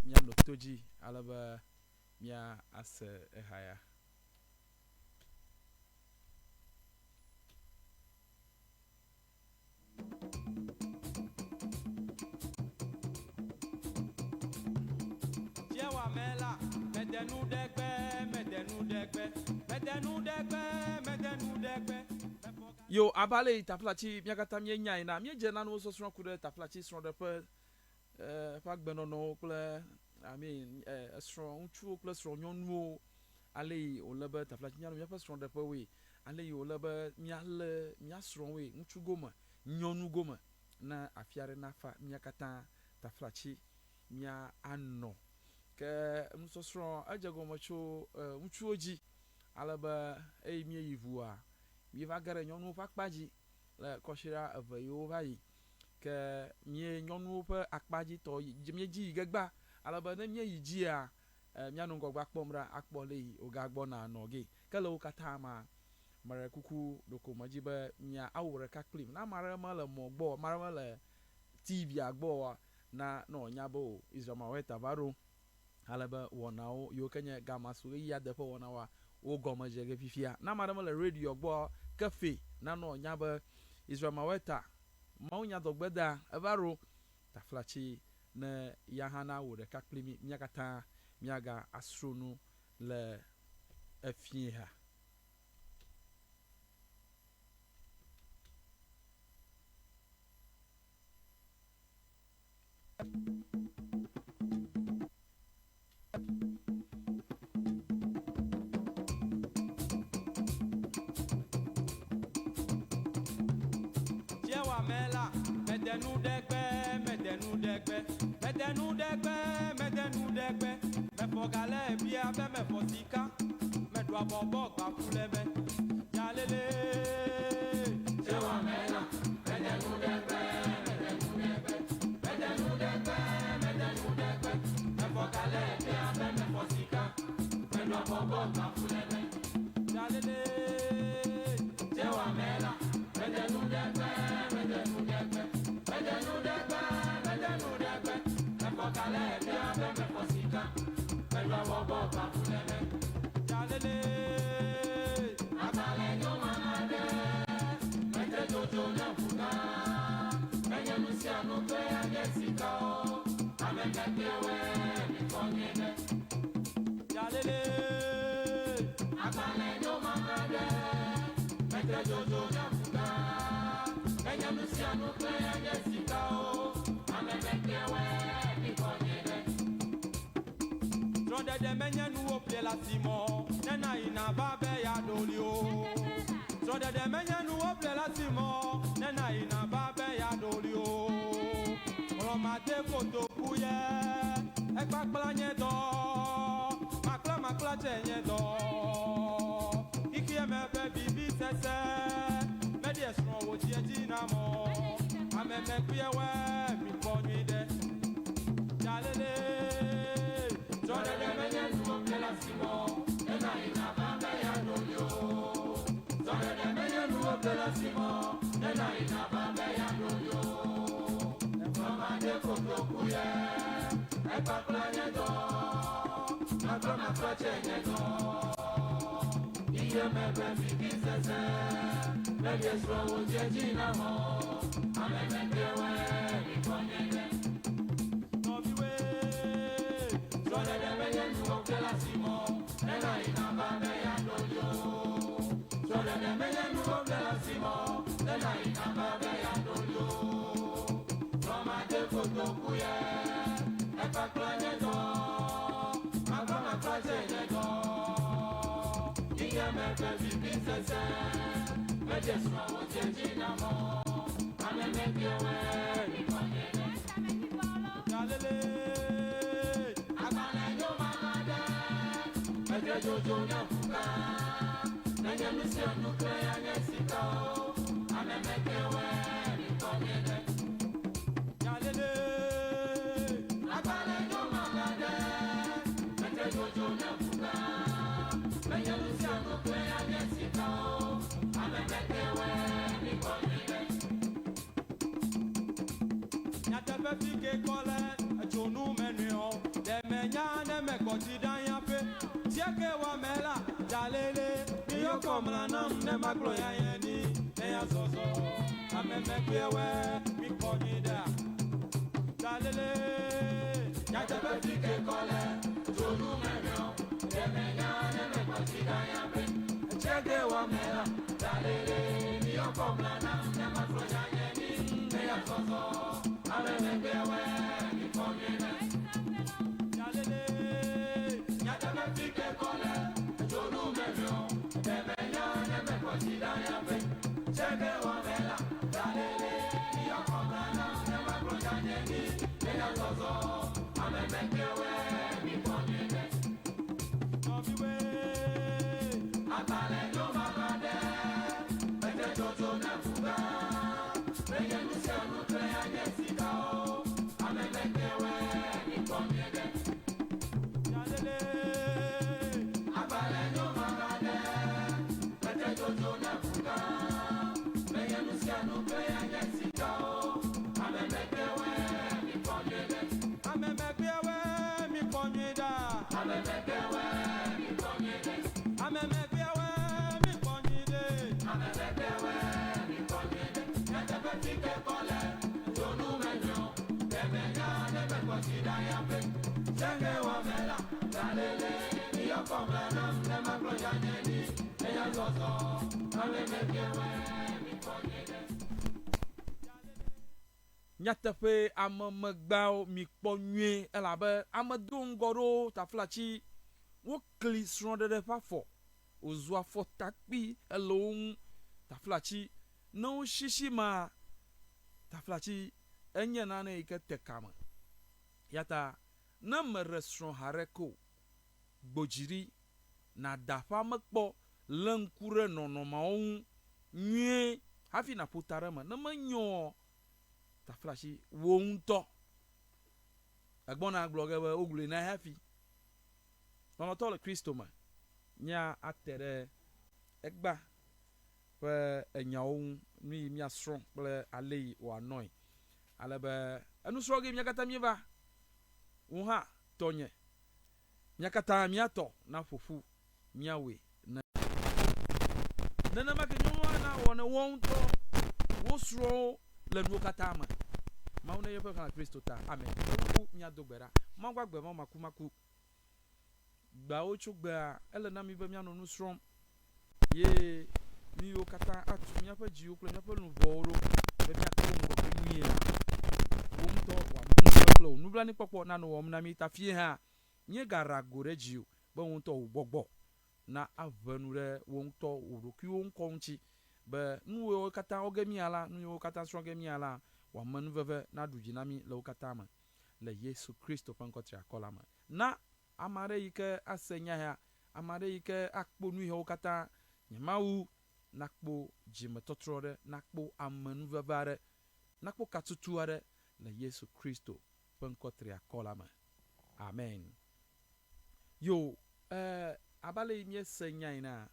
Mia Noctoji, Alaba Mia as a higher. Yo, abale taplachi, miakata mienya na mieje na no so so kude taplachi so de pe pak benono kle I mean strong chu plus strong nyonu ale o lebe taplachi nyano mia strong de pe we ale o lebe miale mia strong we nchu goma nyonu goma na afiare na fa miakata taplachi mia anno ke mso strong ajago macho nchu oji alebe mie yivua mi va gare nyɔnu ƒe akpadzi le kɔsira eve yiwo va yi ke mie nyɔnuwo ƒe akpadzi tɔ mie dzi yi gegba alebe ne mie yi dzia mianɔ ŋgɔgbe akpɔm ɖa akpɔ le yi wogagbɔna nɔ ge ke le wo katã ma mele kuku ɖoko me dzi be mia awu ɖeka kplim na ame aɖe mele mɔ gbɔ ame aɖe mele TV-a gbɔ na no nya be o Israel Maweta va ɖo alebe wɔnawo yiwo ke nye gamasu ɣeyiɣi adeƒe wɔnawoa wo gɔme dze ge fifia na ame aɖe mele radio gbɔ kefe nano nya be Israel Maweta mawu nya dɔgbeda eva ɖo taflatsi ne ya hã na wo ɖeka kpli mi mia katã miaga asronu le efie ha Nyatafe amamagbao mikponye elabe amadongoro taflachi wo klisron de fafo ozwa fo takpi elon taflachi no shishima taflachi enye nane ike tekama yata na meresron hareko gbojiri na dafa makpo lankure nonomaon nye hafi na putarema na manyo taflashi wonto agbona agloge we ogule na hafi ono to le Kristo ma nya atere egba pe enyawo ni mi asron ple alei wa noi alebe anu sroge mi kata mi ba unha tonye mi kata mi ato na fofu mi awe na makenyo na wona wonto wo sro le nuo katama mauna yepe kana Kristo ta amen ku nya dogbera magwagbe ma makumaku gba ochu gba ele na mi be mi anu srom ye mi yo kata atu nya pa ji okle nya pa nu voro be mi akko ngo pe mi ya wo mto wa mu klo nu bla ni popo na no wo na mi ta fie ha nye gara gore ji ba won to gbogbo na avanure won to uroki won konchi be nuwo kata ogemi ala nuwo kata strongemi ala wa manu veve na dujinami le ukatama le Yesu Kristo pankotri akolama na amare yike asenya ya amare yike akpo nu he ukata nyemawu nakpo jimetotrore nakpo amanu vevare nakpo katutuare le Yesu Kristo pankotri akolama amen yo abale mi senya ina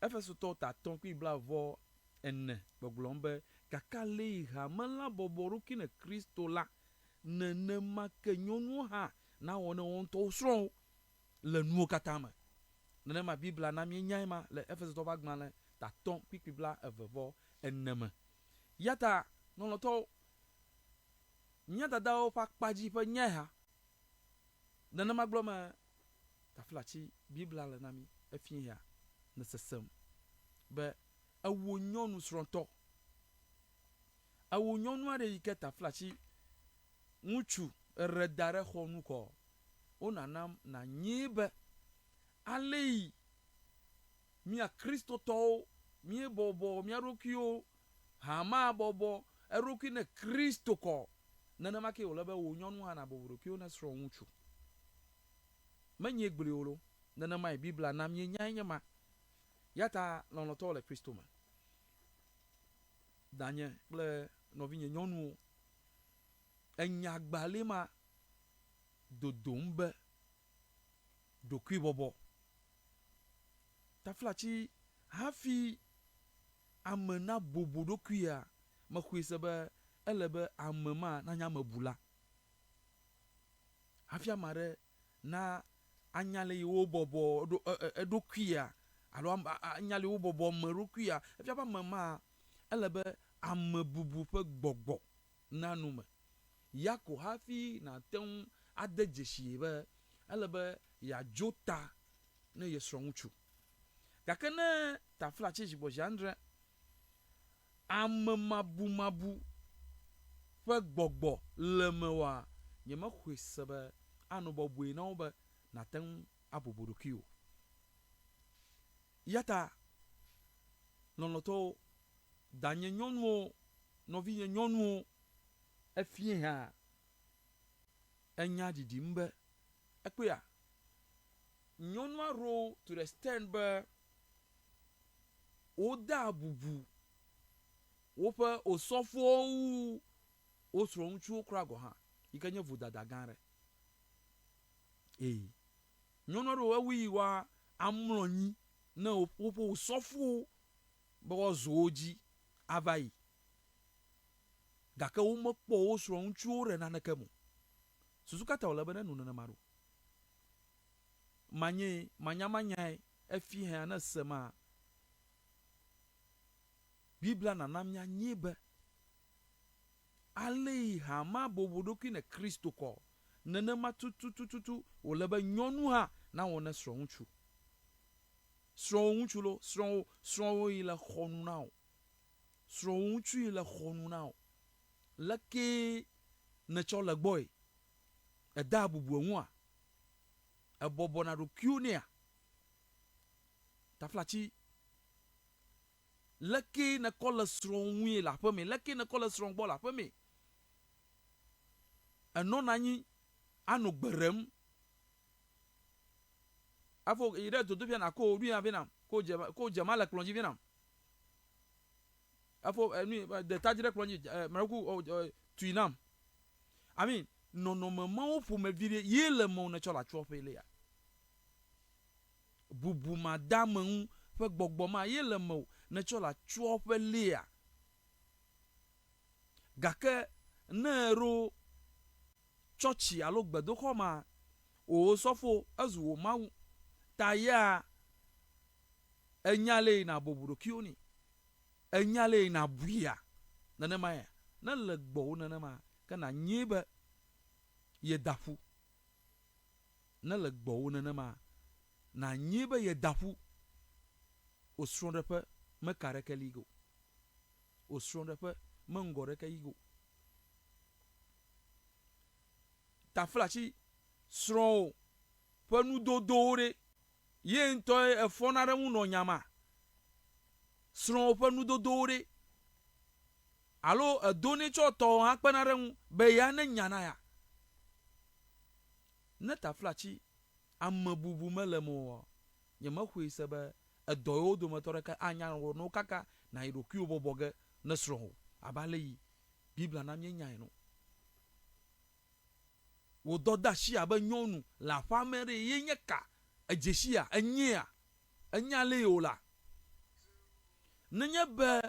Efeso tota tonki blavo enne boglombe kakale ha mala boboru kine Kristo la nene makenyonu ha na wona won to sro le nuo katama nene ma bibla na mi nyaima le Efeso to bagman le ta ton pikibla evevo enneme yata no to nyata dawo pa kpaji pa nyaha nene magloma ta flachi bibla le na mi efin ya nesesem be awo nyonu sronto awo nyonu are yiketa flashi nguchu redare khonu ko onanam na nyibe alei mia Kristo to mie bobo mia rokio hama bobo eroki ne Kristo ko nana make olebe wo nyonu ha na bobo rokio na sro nwuchu manye gbere olo nana mai bibla na mie nyanya ma yata lono to le Kristo ma danye ple novinye nyonu enya gbale ma dodombe dokui bobo taflachi hafi amena bobo dokuya ma khwesebe elebe amema na nya mabula hafi amare na anyale wo bobo dokuya alo anyale wo bobo merukuya hafi ba mama elebe amebubu pe gbogbo nanume yako hafi na ten adejeshi be elebe ya jota ne yesronguchu kakene tafla chi jibo jandre mabu fe gbogbo lemewa nyema khwesebe anu bobwe na obe na ten aboborokio yata nonoto danye nyonwo novi nyonwo efie ha enya didi mbe ekpea nyonwa ro to the stand be oda bubu wope osofo u osro nchu krago ha ikanye vudada ganre nyonwa ro awi wa amronyi na wope osofo bo zoji avai gaka wo mokpo osro nchu re na nakemu susukata olebe na nuna na maru manya efi ha na sema bibla na namnya nyebe ale ha ma bobodoki ne Kristo ko nene ma tutu olebe nyonu ha na wona sronchu lo sron ile khonu nao sronchu ile khonu nao lake ne chola boy da bubu enwa bobo na rokunia taflachi lake na cholesterol wi la peme lake na cholesterol bo la peme eno nanyi anu gberem afo ire to dupia na ko ri avinam ko jama la klonji vinam afo ni de tajire klonji maraku tuinam I mean no mama fu me vire yele mo na chola chofele ya bubu madame fe gbogbo ma yele mo na chola chofele ya gake nero chochi alo gbedo koma o sofo azu o ma taya enyale na boburo kioni enyale na buya nana ma ya na legbo nana ma kana nyebe ye dafu na legbo nana ma na nyebe ye dafu osrondepe me kareke ligo osrondepe me ngoreke igo taflachi sron penu dodore ye nto efonare mu no nyama sron penu dodore alo edoni choto hakpenare mu be ya ne nyana ya ne taflachi amabubu melemo nyama khwesebe edoyo do motore ka anya no kaka na iroku oboboge ne sron abale yi bibla na nyanya no wo doda shi abe nyonu la famere yenye ka ejeshia enyia enyale yola nenye be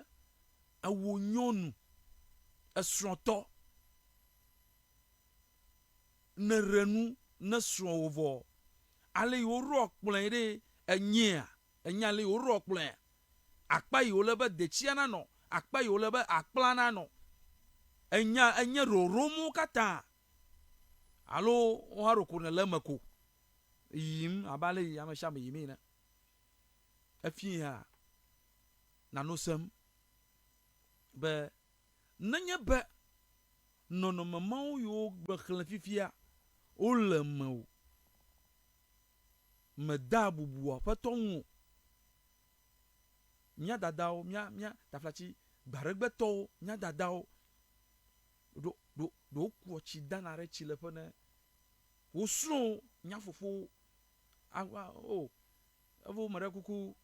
awo nyonu esronto ne renu ne sron ovo ale yo ro plan re enyia enyale yo ro plan akpa yo lebe dechia na no akpa yo lebe akpla na no enye roromu kata alo haro ko na lemako yim abale ya ma yimi na afia na no sem be nanye be nono mama yo be khlan fifia o lemo me da bubua ƒe tɔŋu mía dadawo mía taflatsi gbaɖegbetɔwo mía dadawo ɖo kua tsi dana ɖe tsi le ƒe ne wosrɔ̃ mía fofowo o evo me ɖe kuku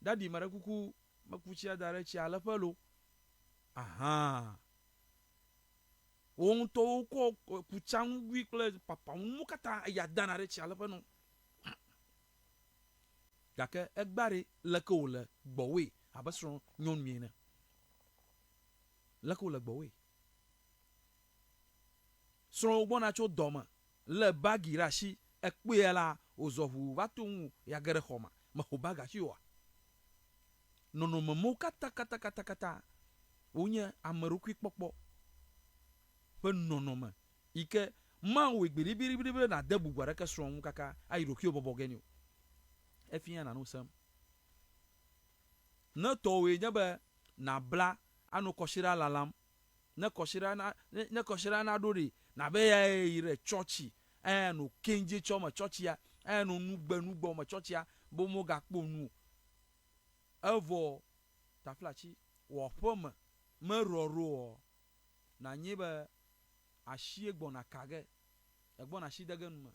dadi me ɖe kuku meku tsia da ɖe tsia le ƒe lo wo ŋutɔwo kɔ kutsa nugui kple papanuwo katã eya dana ɖe tsia le ƒe no gake egba ɖe leke wòle gbɔwoe abe srɔ̃ nyɔnui ene leke wòle gbɔwoe srɔ̃wo gbɔna tso dɔme le bagi ɖe asi ekpea la wòzɔ ʋu va to ŋu ya ge ɖe xɔ me mexɔ bagi asi oa nɔnɔme mo katã wonye ameɖokui kpɔkpɔ ƒe nɔnɔme yi ke mawɔe gbiɖibiɖibiɖi be nade bubu aɖeke srɔ̃ ŋu kaka ayi ɖokuiwò bɔbɔ ge ne o efia nanu sem ne tɔwoe nye be nabla anɔ kɔsiɖa lalam ne kɔsiɖa na ɖo ɖe nabe ya yi ɖe tsɔtsi ayanɔ keŋdze tsɔ me tsɔtsia ayanɔ nugbɔ me tsɔtsia be mogakpɔ nu evɔ taflatsi wɔƒe me merɔro nanyi be asi gbɔna kage egbɔna asi dege nu me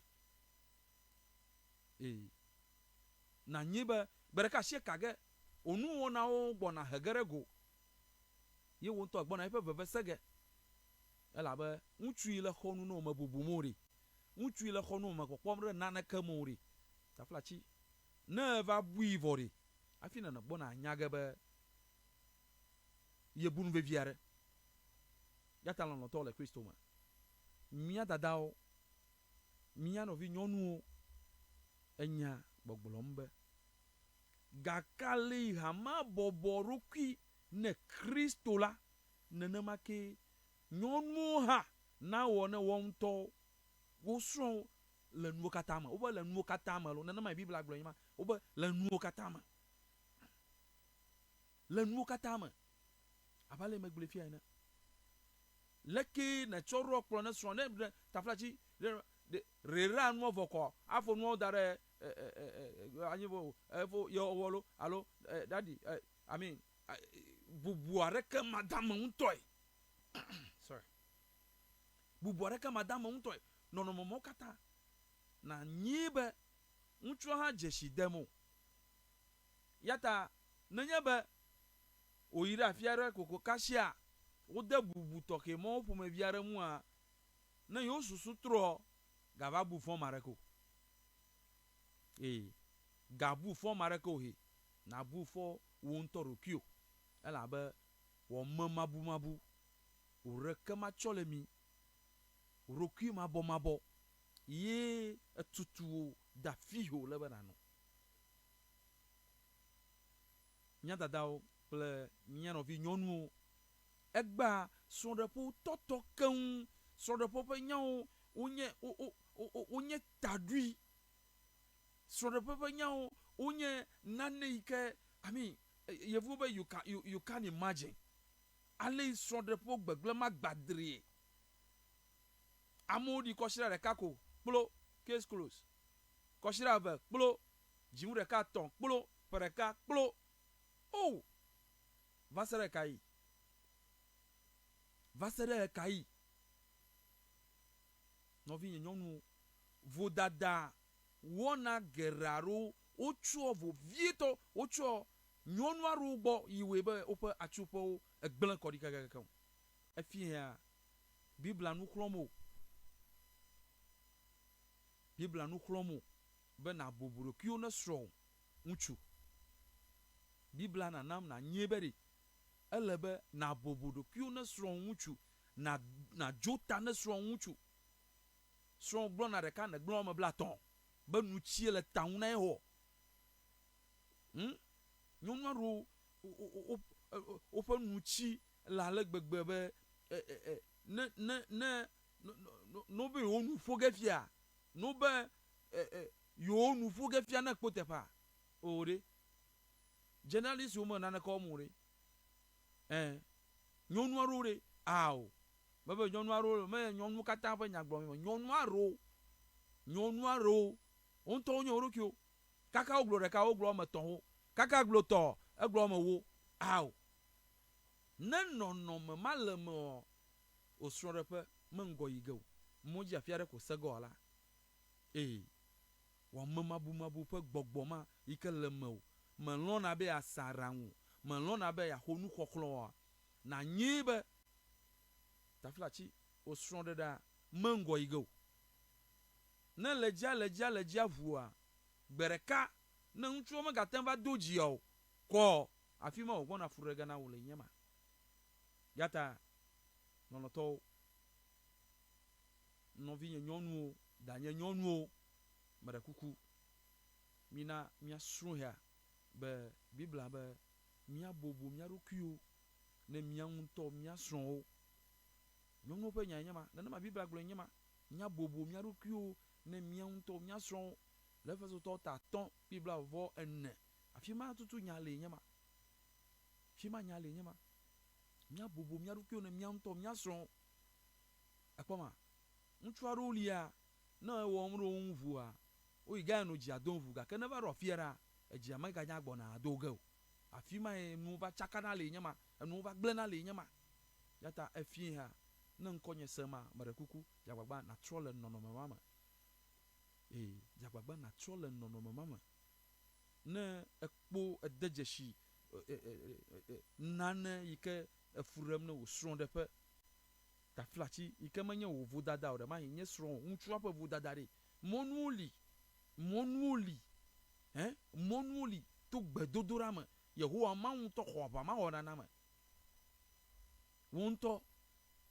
nanyi be gbeɖeka asi kage onuwɔnawo gbɔna hege ɖe go ye wo ŋutɔ gbɔna eƒe vevese ge elabe ŋutsui le xɔnu ne wo me bubum o ɖi ŋutsui le xɔnu me kpɔkpɔm ɖe naneke me o ɖi taflatsi ne eva bui vɔ ɖi hafi nene gbɔna anya ge be ye bunu vevi aɖe yata lɔlɔ̃tɔwo le Kristo me mía dadawo mía nɔvi nyɔnuwo enya gbɔgblɔm be gakale hama bɔbɔ ɖokui ne Kristo la nenema ke nyɔnuwo hã na wɔ ne wɔ ŋutɔ wosrɔ̃ le nuwo katã me wobe le nuwo katã me lo nenema Biblia gblɔ ma wobe le nuwo katã me abale megble fia ene leke ne tsɔ ɖɔ kplɔ ne srɔ̃ ne taflatsi rera nuwo vɔ kɔ afɔ nuwo da ɖe anyivo efo yewɔlo alo dadi amin bubu aɖeke madame ŋutɔe sorry bubu aɖeke madame ŋutɔe nɔnɔme mɔwo katã na nyi be ŋutsua hã dzesi dem o yata nenye be oyi ɖe afi aɖe koko kasia wode bubu tɔxɛ mɔwo ƒomevi aɖe ŋua ne yewo susu trɔ gava bu fɔm aɖeke o gabu fɔm aɖeke o he na bu fɔ wo ŋutɔ ɖokui o elabe wɔme mabu wòɖeke matsɔ le mi ɖokui mabɔ ye etutu wo da fi o le be nanɔ mía dadawo kple mía nɔvi nyɔnuwo egba srɔ̃ɖeƒewo tɔtɔ keŋ srɔ̃ɖeƒe ƒe nyawo wonye taɖui srɔ̃ɖeƒe ƒe nyawo wonye nane yi ke yevuwo be you can imagine ale srɔ̃ɖeƒewo gbegblẽ ma gbadrie amewo ɖi kɔsiɖa ɖeka ko kplo case close kɔsiɖa eve kplo dziŋu ɖeka tɔ̃ kplo ƒe ɖeka kplo va se ɖe kayi nɔvi nye nyɔnuwo vodada wɔna geɖe aɖewo wotsɔ vovietɔ wotsɔ nyɔnu aɖewo gbɔ yiwoe be woƒe atsuƒewo egblẽ kɔ ɖi kekekeŋ efia Biblia nu xlɔm o be na bubu ɖokuiwo ne srɔ̃ ŋutsu Biblia nanam na nye be ɖi ele be na bobo ɖokuiwo ne srɔ̃ ŋutsu na dzota ne srɔ̃ ŋutsu srɔ̃ gblɔna ɖeka ne gblɔ me bla tɔ̃ be nutsi le ta ŋu na ye wɔ nyɔnu aɖewo woƒe nutsi le ale gbegbe be ne be yewo nu ƒo ge fia no be yewo nu ƒo ge fia ne kpo teƒea o ɖe journalist wo me naneke wɔm o ɖe nyɔnu aɖewo ɖe mebe nyɔnu aɖewo me nyɔnu katã ƒe nya gblɔm nyɔnu aɖewo wo ŋutɔ wonye wo ɖokuiwo kaka oglo reka oglo meton kaka glo to eglo me wo aw ne no me malemo osrorepe mengo yigo moja fiare ko segola wa mabu pe gbogboma ikelemo me lona be asaranwu me lona be ya honu koklo na nyibe taflachi osronde da mengo yigo ne leja vua bereka na nchu ma gaten va doji o ko afima ogbon na furega na wole nyema yata nono to no vi nyonu da nyonu mara kuku mina mia sro ya be bibla be mia bobo mia rokio ne mia nto mia sro nyonu pe nyama na ma bibla glo nyama mia bobo mia rokio ne mia nto mia sro le faso to ta ton bibla vo enne afima tutu nyale nyama fima nyale nyama mia bobo mia rokio ne mia nto mia sro akoma nchuaro lia na wo mro nvua o iga no ji adon vuga ke never rofiera eji amaga nya gbo na adogo afima enu ba chakana le nyama enu ba gblena le nyama yata afie ha na nkonye sema marekuku jagbagba na troll no mama jagbagba na troll no mama na ekpo edejeshi nane yike efurem na osronde pe ta flachi ike manye wo vodada o de ma nye sron unchu apa vodada re monuli to gbedodora ma yehowa ma unto khoba ma ona na ma unto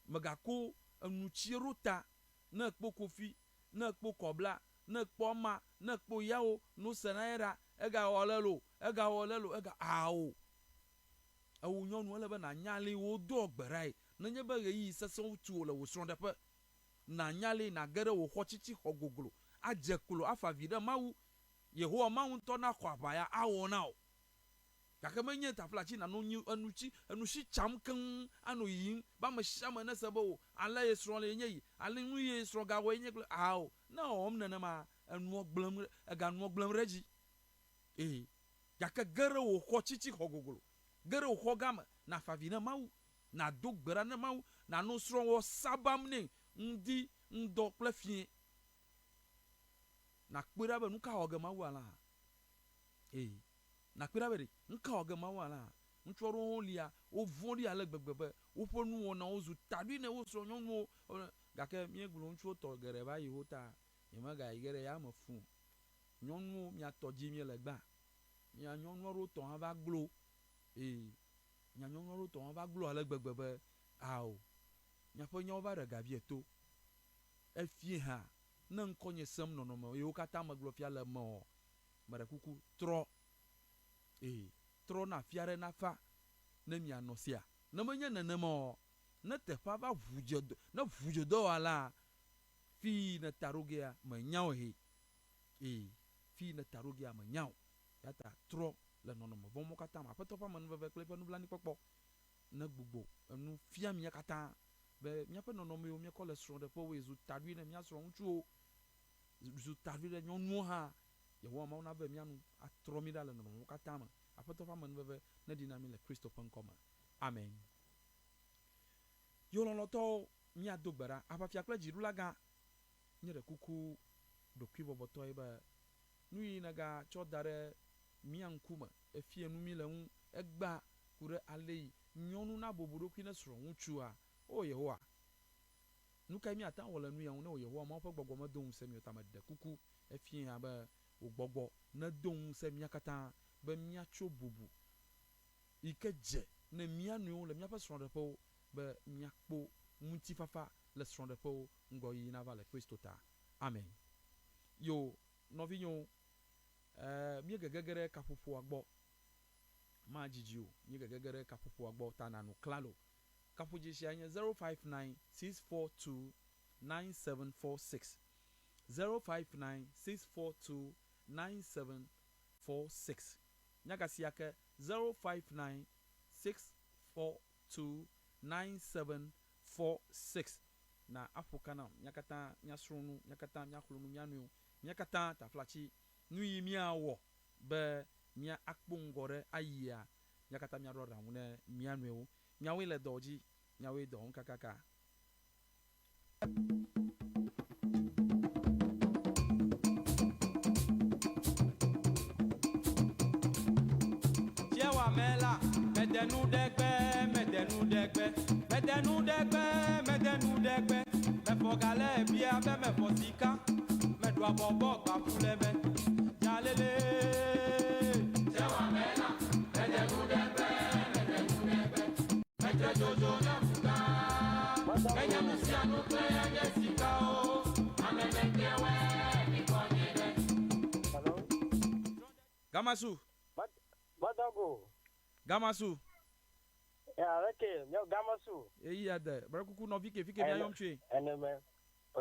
magako anuchirota na kpo kofi na kpo kobla na kpo ma na kpo yawo no senaira ega wolelo ega awo awu nyonu ele be na nyale wo do gberai na nye be yi seso tu le wo sronde pe na nyale na gere wo khochichi hogoglo ajekulo afavide mawu yehowa mawu to na kwaba ya awo na o kakamenye taflachi na no anuchi chamkan anu yin ba ma shama na sebo ala yesro le nye yi ala nu yesro ga we nye awo na omne ma anu ogblem reji gere wo khochichi hogoglo gere wo hogama na favide mawu na dogbera na mawu na no sro wo sabamne ndi ndo plefie na kpera be nuka hoge mawu ala na kpera be nka hoge mawu ala nchoro holia o vori ale gbegbebe o ponu wona o zu tadu ne wo sro nyonu gake mi egulu nchu to gere ba yihota yema ga igere ya mafu nyonu mi atoji mi legba mi nyonu ro to han ba glo nya nyonu ro to han ba glo ale gbegbebe awo nya fo nyo ba rega bieto efie ha na nkonye sem no mo yo kata maglofia le mo mara kuku tro na fiare na fa na mi anosia na menye nene mo na te fa ba vujedo ala fi na tarugia ma nyawo fi na tarugia ma nyawo yata tro le no mo vomo kata ma peto pa man ve klepe nu blani popo na gbugbo enu fia mi kata be mi ape no mo mi cholesterol de po we zu tadu na mi asro nchu zu tadu de nyonu ha ye wo ma una be mi anu atro mi dale no mo kata ma apeto pa man ve na dinami le Christopher nkoma amen yo lo to mi adogbara apafia kle jirula ga nyere kuku do kwibo boto iba nui na ga chodare mi ankuma efie nu mi le un egba kure alei nyonu na bobodo kwi na sro nchu a o yehowa nuka mi atan wala nu ya na o yehowa ma fa gbogbo ma don se mi otamade kuku efie ha ba o gbogbo na don se mi akata ba mi acho bubu ikeje na mi anu le mi afa sro de po ba mi akpo munti fafa le sro de po ngoyi na va le Kristo ta amen yo no vinyo mi gegegere kapupu agbo ma jijio mi gegegere kapupu agbo ta na no klalo kapuji shi anya 0596429746 0596429746 nyaga siake 0596429746 na afukana nyakata nyasrunu nyakata nyakhulunu nyanu nyakata taflachi nuyi miawo be mia akpongore ayia nyakata mia rora une mia nwewo nyawe le doji nyawe do nkakaka jewa mela medenu degbe mefogale bia be mefosika medwa bobo gbafulebe jalele jewa mela medenu degbe mete jojo nyafuka enye musiano pe enye sika o amemekewe nikonyere hello Gamasu Badago Gamasu ya okay nyo Gamasu eyi ade brakuku no fike mi ayomtwe eneme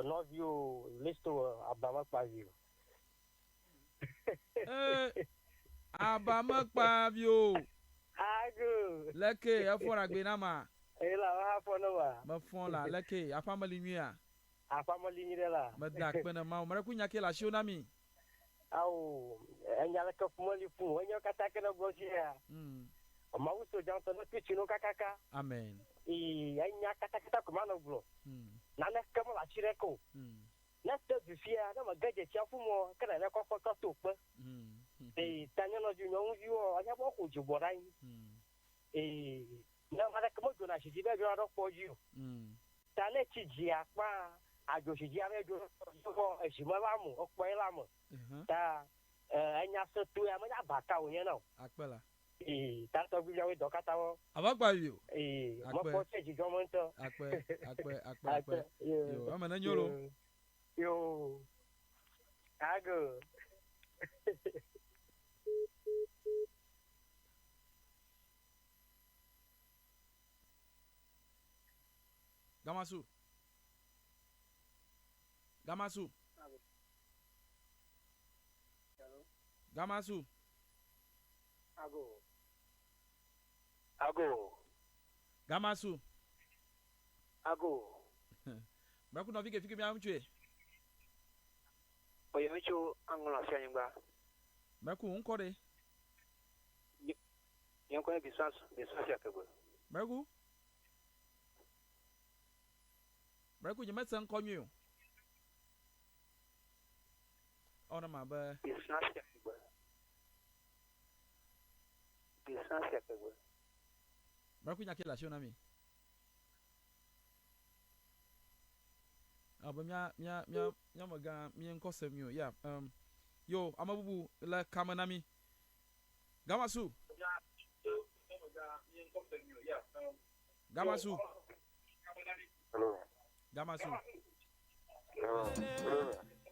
no view listo abama pavio abama pavio ago leke afora gbe na ma ela ha fono wa ma fon la leke afamali nwia afamali nyire la madak pe na ma brakuku nyake la shonami au enyala ka fumali fu enyo kataka na gosia mauso janto na pichino kakaka amen enya kataka kumana blo na na kama la chireko na te bifia na magaje chafumo kana na kwa kwa tope tanya no ju nyon viwo anya bo ko ju borai na mara kama do na shiji be jo ro poju ta le chiji apa ajo shiji ame jo ko eshimo lamu opo ilamu ta enya so tu ya ma baka o yen na apela tanto biya we dokata wo abagba yo mo po cheji jo mo nto akpe yo amana nyolo yo ago Gamasu Gamasu Braku no fike mi amtwe oye mecho angola fia nyingba Braku unkore yanko bisas ya kebo Braku je metsan konyu ona ma ba bisas ya kebo Braku nyake la shona mi abamya maga mi enkosem yo ya yo amabubu la kamanami Gamasu hello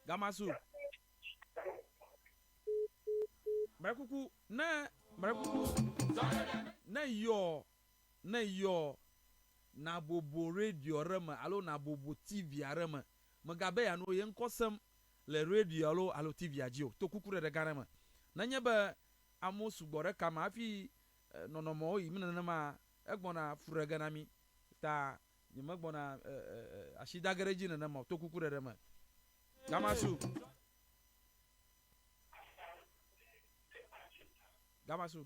Gamasu Brakuku na yo na bobo radio rema alo na bobo TV rema magabe ya no yenkosem le radio alo TV agio to kukure de garama na nyeba amosu gbore kama afi nonomo yi menana ma egbona fureganami ta nyegbona ashida gareji na ma to kukure de ma Gamasu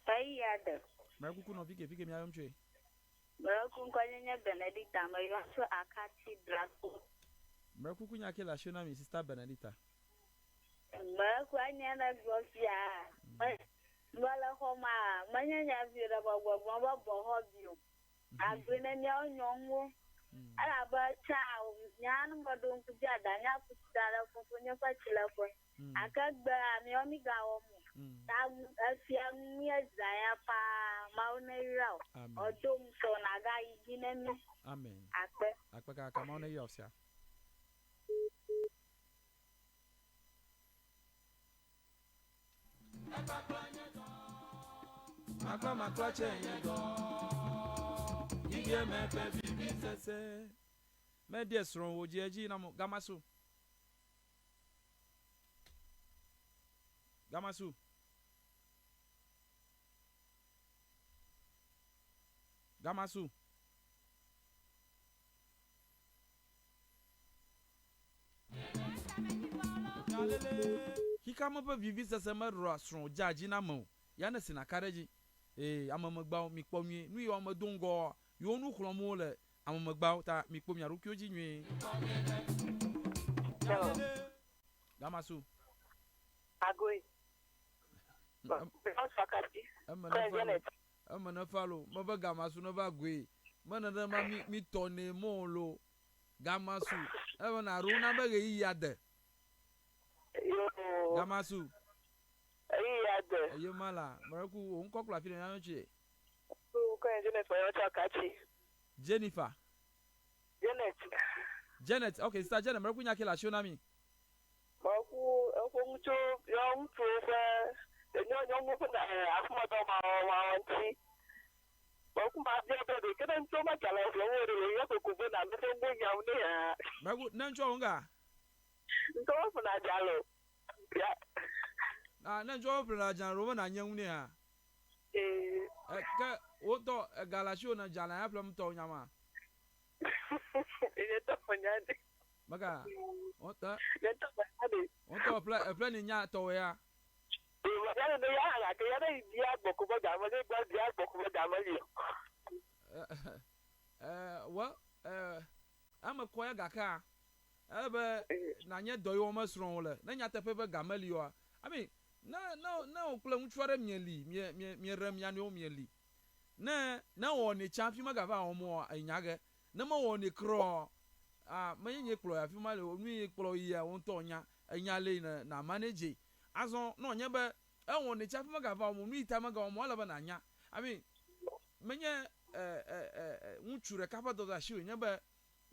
Tayada Brakuku no fike mi ayomtwe Brakuku kwanya Benedicta ma yo so akati draco Brakuku nyake la shona mi sister Benedicta kwanya na gofia wala homa manya vira bo hobio agwena nyonwo ala ba chao nyan ngodon kujada nya kutala funfunyo pachila ko akagba mi omiga omo ta afia mi azaya pa maunirao odum so naga igine mi amen akpe ka maunirao sia Akama klache yego Igie me pe bibi sese Me diesron woji eji na mo Gamasu kama pa vivi sese me rastron jaji na mo ya na sina kareji amamagba mi kpomwi nu yo amadongo yo nu khlomo le amamagba ta mi kpomya rukyo ji nwi Gamasu Agui. Amana falo maba Gamasu no ba gwe mana na ma mi tone mo lo Gamasu na ru na ba ge yade Gamasu yade ayo mala maraku on kokla fi na nche Jennifer Janet okay sister Janet maraku nya kila show na mi Maku mcho young professor the young woman after my auntie. Maku ma dia be ke den so ma kala flo wo de yo ko ku na me den bo yaw ne ya. Maku na ncho nga. Nto fu na jalo. Ya. Na ncho fu na jalo na nyan ne ha. Ka o to galasho na jala ya flo mto nyama. Ile to fanyade. Maga ota Lento bade. Onto plan ni nya to ya. Ya no ya la ke ya dai dia boku ba ga ma dai ba dia boku ba ga ma li. Well ama koya gaka. Ebe na nye doyo masron le. Na nya tepe be ga mali o. I mean na okula nchware mieli mi rem ya no mieli. Na woni champion maga va omo anyage. Na ma woni kro manye kplo ya fi male onu kplo ya won to nya anya le na manage azon no nya be enwo ne cha fi maga va mu ita maga mu ala ba na nya I mean manye unchure kapa do da shi nya be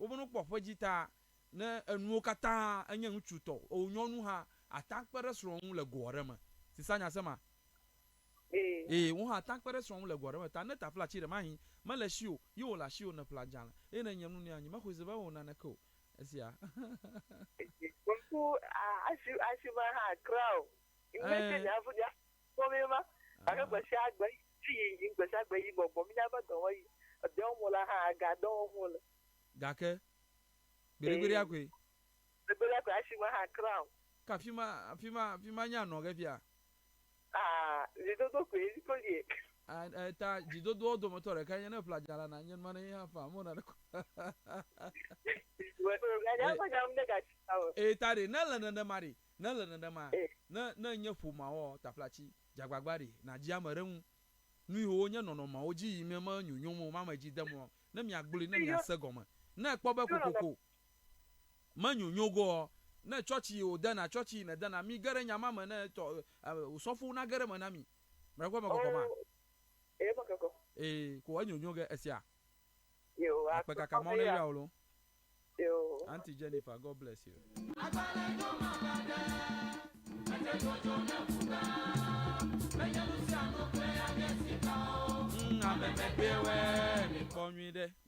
obunu kpofo jita na enu kata anya unchu to onyonu ha atakpere sro le gore ma sisanya sema wo ha atakpere sro le gore ma ta na ta fla chi de mahin mala shiu yo la shiu na plajana na nyam nu anyi makoze ba wona na ko asia Ku ashi ma ha crow imete ya fu ya ko me ma aga ba sha gba ti yin gba sha gba yi gbogbo mi na ba don wa yi de o mo la ha ga don o mo la gake gbere akwe ashi ma ha crow ka fima nya no ga bia jido ko yi ko ye ta jido do motore ka nya na plajala na nya mana ya fa mo na ko tare na la na mari na la na ma na nya fu ma o taplachi jagbagbari na ji amaran nu ho nya no ma oji ime ma nyunyu mu mama ji demo na mi agbuli na mi asegoma na ekpo be kokoko ma nyunyu go na churchi o da na churchi na da na mi gare nya mama na to sofu na gare ma na mi mrakwa makoko ma makoko ko anyunyu ga esia yo akpeka ka mo na ya olo yo Auntie Jennifer, God bless you.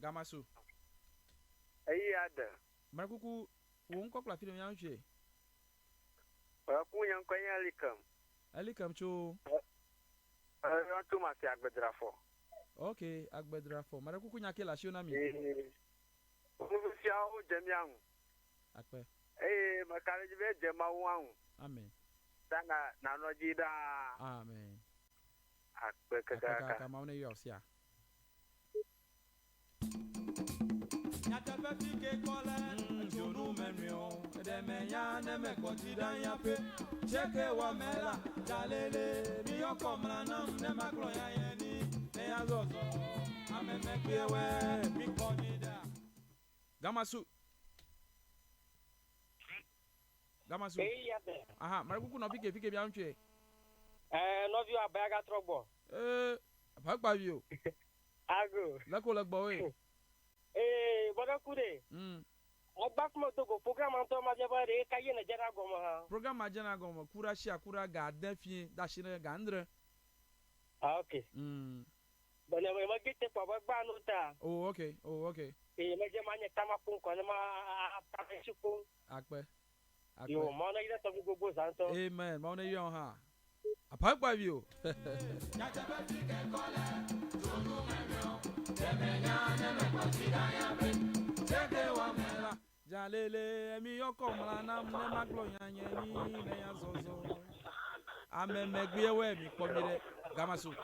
Gamasu. Ayada. Marakuku, won kokla film yan hwe. Ku yan kwanya likam. Alikam cho. Yan to ma fi agbedrafo. Okay, agbedrafo. Marakuku nya kela shio na mi. Ofisia o jemian. Akpe. Makale jibe jema wan. Amen. Danga na nojida. Amen. Akpe kaka. Kama one yosia. Nyata fike kole jonu menyo edemenya ne me kotida yape cheke wa mela dalele mi yokomra nam ne maklo ya yeni ne yazozo ameme kwewe mi konida Gamasu. Aha, marakuku no fike bia ntwe. No view abaga trogbo. Pagba view. Ago. Lako lagbo we. Boga kude. Ogbak mo to program anto ma jaba re kaye na jara go ha. Program ajana go mo kura shi akura ga defie da shi na ga andre. Okay. Bale ma gite pa ba no ta. Oh, okay. Me je manye tama pun ko ma ta shi pun. Akpe. Yo, ma na ida to go santo. Amen. Ma na yo ha. Apagba view. Jalele mi yokomla nam ne maglo yanye ni ne yazozo. amemegbewe mi pomire gamasu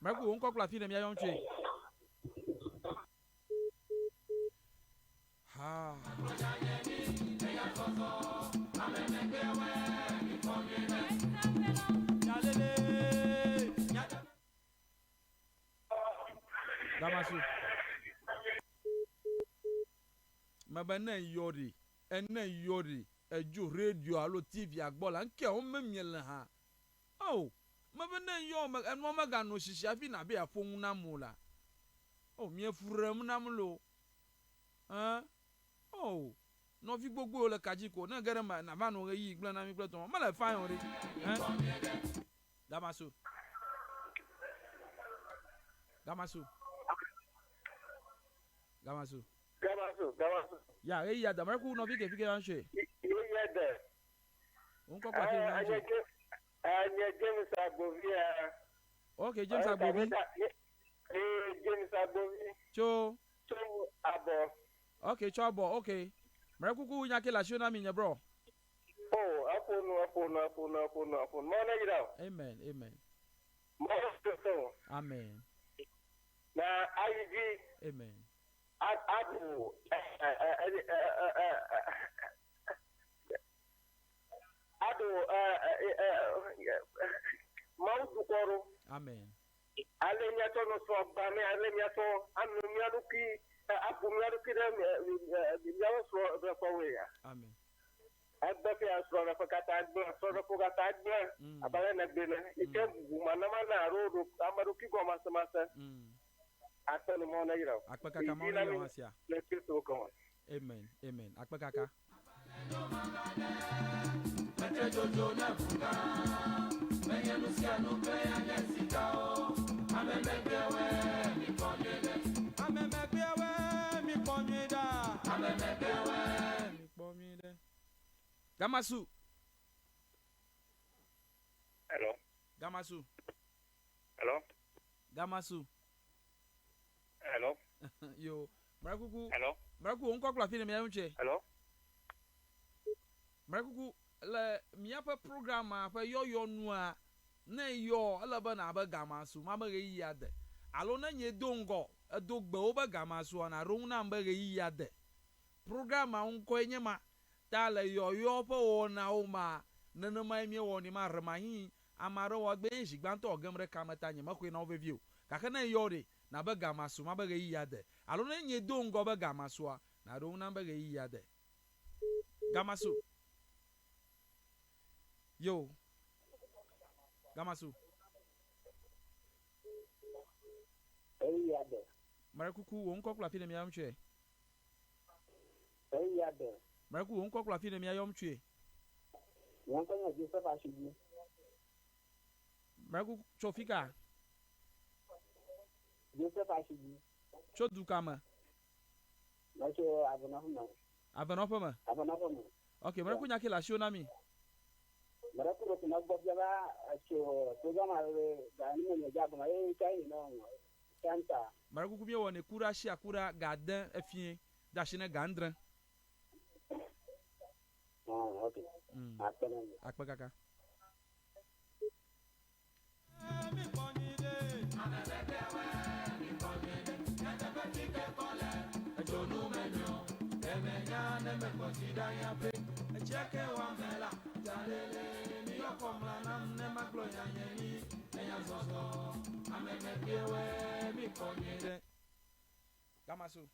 Mreku unko kwa fine mi ayonche ha gamasu mabana yori ena yori eju radio alo tv agbola nke o memyele ha oh mabana yo eno maga no shishi afi na be afon na mula oh mi efuram na mlo oh no fi gbogbo le kajiko na gere ma na ba no yi igba na mi pleton ma le fine ori Gamasu ya ya da marku no fike anche ya da unko kwa fike anche anya James Agbovia okay James Agbovi James Agbovi cho abo okay cho abo okay marku ku nya ke la shona mi nya bro oh apon mo na ira amen mo so amen na IG amen Abu Maudu koro amen alenya to no so bame alenya to anu miaruki apu miaruki na miawo so do ko ya amen abba fi asro na fakata agba so do ko gata agba abale na gbele ike mana rodo amaruki go masa atani mo na yira akpakaka mo na yo hasia lekiso ko amen akpakaka Jojo na fuga menye nusia no pe agesika o amemegbewe mi ponyida Gamasu hello yo marakuku hello marakuku onko kla fine mi ayunche hello marakuku le miapa programma fa yo nua na yo alaba na ba Gamasu ma ba yi ade alo na nye dongo adogbe oba Gamasu na ron na ba yi ade programma onko enyema ta le yo pa ona o ma nana mai mi woni ma remahi amaro wa gbe nshigbanto ogamre kamata nye makwe na overview kaka na yo de na ba Gamasu ma ba yi ade alo na nye dongo ba Gamasu na ron na ba yi ade Gamasu yo Gamasu eyade marakuku wonko kla fine mi amche eyade marakuku wonko kla fine mi ayomche wonko nya Joseph Ashidi marakuku chofika Joseph Ashidi chodukama nacho avanopama okay marakuku nya kila shonami Marakuro tunagobya acho programa gani mwenye jabu na kai no kanta marakuku mi woni kura shi akura gadan afie da shi na gandran okay akpakaka Cheke wa mela jalele mi yokomla nam ne maklo yanyeni enya zozo amemekiewe mi konyede Gamasu